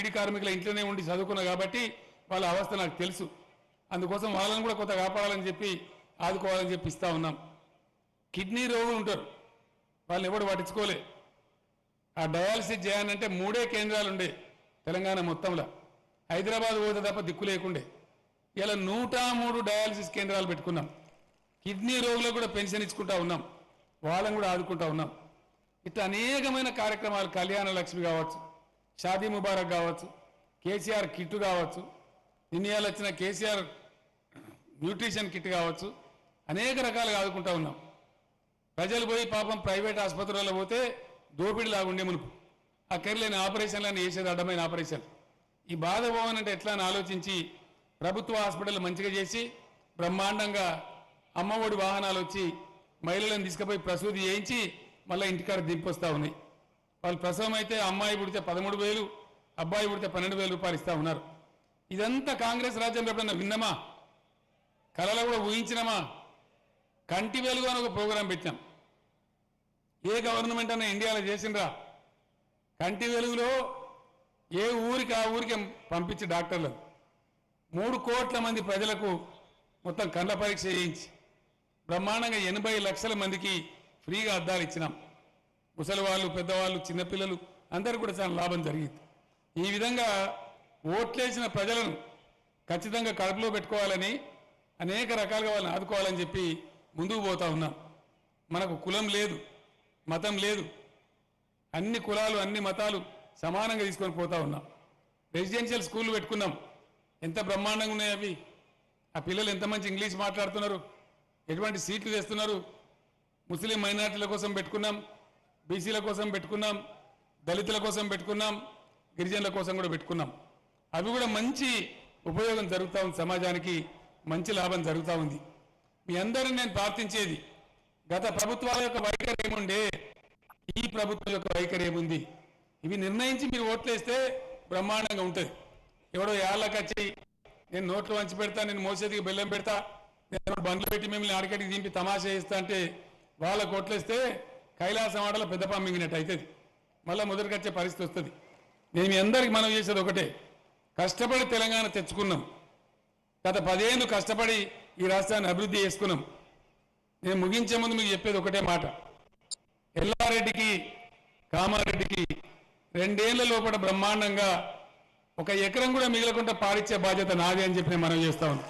బీడీ కార్మికుల ఇంట్లోనే ఉండి చదువుకున్నా కాబట్టి వాళ్ళ అవస్థ నాకు తెలుసు. అందుకోసం వాళ్ళని కూడా కొంత కాపాడాలని చెప్పి ఆదుకోవాలని చెప్పి ఇస్తా ఉన్నాం. కిడ్నీ రోగులు ఉంటారు, వాళ్ళని ఎవడు పట్టించుకోలే. ఆ డయాలసిస్ చేయాలంటే 3 కేంద్రాలు ఉండే తెలంగాణ మొత్తంలో. హైదరాబాద్ పోతే తప్ప దిక్కు లేకుండే. ఇలా 103 డయాలసిస్ కేంద్రాలు పెట్టుకున్నాం. కిడ్నీ రోగులకు కూడా పెన్షన్ ఇచ్చుకుంటా ఉన్నాం, వాళ్ళని కూడా ఆదుకుంటా ఉన్నాం. ఇట్లా అనేకమైన కార్యక్రమాలు, కళ్యాణ లక్ష్మి కావచ్చు, షాదీ ముబారక్ కావచ్చు, కేసీఆర్ కిట్ కావచ్చు, నిన్నయాలు వచ్చిన కేసీఆర్ న్యూట్రిషన్ కిట్ కావచ్చు, అనేక రకాలుగా ఆదుకుంటా ఉన్నాం. ప్రజలు పోయి పాపం ప్రైవేట్ ఆసుపత్రులలో పోతే దోపిడీ లాగుండే మునుపు అక్కర్లేని ఆపరేషన్లను వేసేది అడ్డమైన ఆపరేషన్. ఈ బాధ పోవాలంటే ఎట్లా అని ఆలోచించి ప్రభుత్వ హాస్పిటల్ మంచిగా చేసి బ్రహ్మాండంగా అమ్మఒడి వాహనాలు వచ్చి మహిళలను తీసుకుపోయి ప్రసూతి చేయించి మళ్ళీ ఇంటికాడ దింపొస్తా ఉన్నాయి. వాళ్ళు ప్రసవం అయితే అమ్మాయి పుడితే 13,000, అబ్బాయి పుడితే 12,000 రూపాయలు ఇస్తా ఉన్నారు. ఇదంతా కాంగ్రెస్ రాజ్యంలో ఎప్పుడన్నా విన్నామా? కళలో కూడా ఊహించినామా? కంటి వెలుగు అని ఒక ప్రోగ్రాం పెట్టాం. ఏ గవర్నమెంట్ అన్న ఇండియాలో చేసిండ్రా? కంటి వెలుగులో ఏ ఊరికి ఆ ఊరికి పంపించి డాక్టర్లు 3 కోట్ల మంది ప్రజలకు మొత్తం కండ్ల పరీక్ష చేయించి బ్రహ్మాండంగా 80 లక్షల మందికి ఫ్రీగా అద్దాలు ఇచ్చినాం. ముసలి వాళ్ళు, పెద్దవాళ్ళు, చిన్నపిల్లలు అందరూ కూడా చాలా లాభం జరిగింది. ఈ విధంగా ఓట్లేసిన ప్రజలను ఖచ్చితంగా కడుపులో పెట్టుకోవాలని, అనేక రకాలుగా వాళ్ళని ఆదుకోవాలని చెప్పి ముందుకు పోతా ఉన్నాం. మనకు కులం లేదు, మతం లేదు, అన్ని కులాలు అన్ని మతాలు సమానంగా తీసుకొని పోతా ఉన్నాం. రెసిడెన్షియల్ స్కూళ్ళు పెట్టుకున్నాం. ఎంత బ్రహ్మాండంగా ఉన్నాయి అవి. ఆ పిల్లలు ఎంత మంచి ఇంగ్లీష్ మాట్లాడుతున్నారు, ఎటువంటి సీట్లు తెస్తున్నారు. ముస్లిం మైనారిటీల కోసం పెట్టుకున్నాం, బీసీల కోసం పెట్టుకున్నాం, దళితుల కోసం పెట్టుకున్నాం, గిరిజనుల కోసం కూడా పెట్టుకున్నాం. అవి కూడా మంచి ఉపయోగం జరుగుతూ ఉంది, సమాజానికి మంచి లాభం జరుగుతూ ఉంది. మీ అందరిని నేను ప్రార్థించేది, గత ప్రభుత్వాల యొక్క వైఖరి ఏముండే, ఈ ప్రభుత్వం యొక్క వైఖరి ఏముంది, ఇవి నిర్ణయించి మీరు ఓట్లేస్తే బ్రహ్మాండంగా ఉంటుంది. ఎవడో యాళ్ళకి వచ్చి నేను నోట్లు వంచి పెడతా, నేను మోసేదికి బెల్లం పెడతా, నేను బండ్లు పెట్టి మిమ్మల్ని ఆడికటికి దింపి తమాషా చేస్తా అంటే వాళ్ళకు ఓట్లేస్తే కైలాసం ఆటలో పెద్ద పంపింగినట్టు అవుతుంది. మళ్ళీ మొదటికి వచ్చే పరిస్థితి వస్తుంది. నేను మీ అందరికీ మనం చేసేది ఒకటే, కష్టపడి తెలంగాణ తెచ్చుకున్నాం. గత 10 ఏళ్ళు కష్టపడి ఈ రాష్ట్రాన్ని అభివృద్ధి చేసుకున్నాం. నేను ముగించే ముందు మీకు చెప్పేది ఒకటే మాట, ఎల్లారెడ్డికి కామారెడ్డికి 2 ఏళ్ల లోపల బ్రహ్మాండంగా 1 ఎకరం కూడా మిగలకుండా పాలిచ్చే బాధ్యత నాది అని చెప్పి నేను మనం చేస్తా ఉన్నాను.